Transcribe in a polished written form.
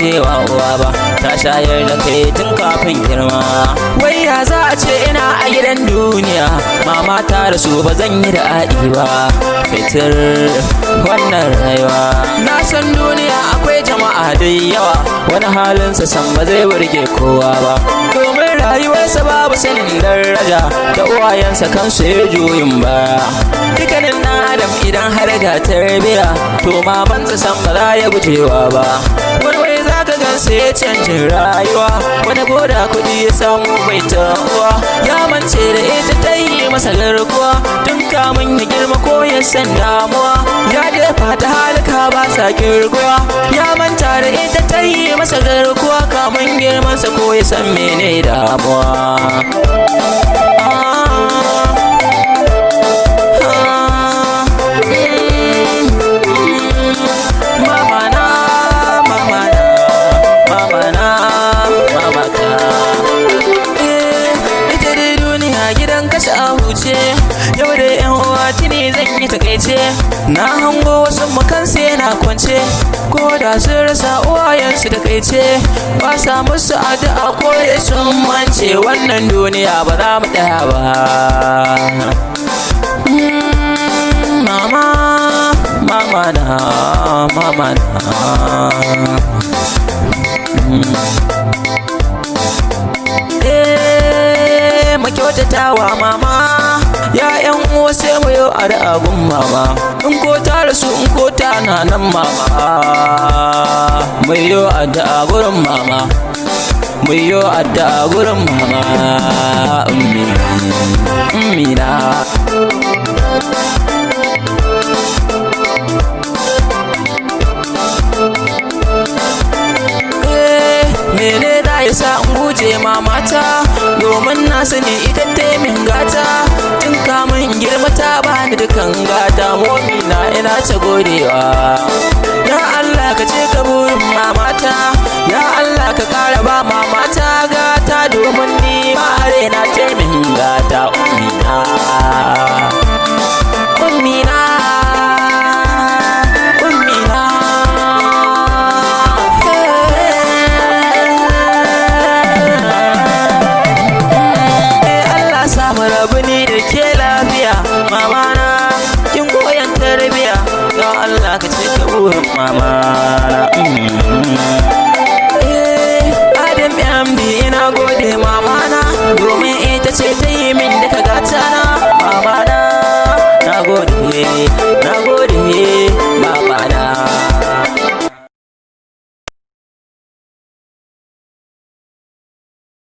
gujewa uwa ba, ta shayar da kai tun kafin girma. Wai ya za a ce ina a gidan duniya, mama ta rasu ba zan yi da aɗi ba. Fitar wannan rayuwa, na san duniya akwai jama'a da yawa, wani halinsa san ba zai burge kowa ba, domin rayuwarsa babu sanin daraja, da uwayensa kansu ya juyin baya. Dukkanin ɗan adam idan har ga tarbiya, to mamansa san ba za ya gujewa ba. Wani wai za ka gansa ya canjin rayuwa, wani koda kuɗi ya samu bai taɓuwa, ya mance da ita ta yi masa garkuwa, tun kamun ya girma ko ya san damuwa, ya jefa ta halika ba sa kirguwa, ya manta da ita ta yi masa garkuwa, kamun girmansa ko ya san mene damuwa. Yau da yan uwa tuni zan yi takaice, na hango wasu makansu yana kwance, ko da sun rasa uwayensu takaice, ba sa musu addu'a ko da sun mance, wannan duniya ba za mu ɗaya ba. Mama, mama na, mama na. Kyautatawa mama, ya yan uwa sai mu yau a gun mama, in ko ta rasu in ko ta na nan mama, mu yau addu'a gurin mama, mu yau addu'a gurin mama, ummi na. Mene da ya sa in guje mamata, domin na sani ita ta min gata, tun kamun girma ta bani dukan gata, momina ina ta godewa. Ya Allah ka ce ka burin mamata, ya Allah ka kara ba mamata gata, domin ni ma arena ta min gata, ummina, ummina. Mama na kin koyan tarbiya, don Allah ka ce ka burin mama.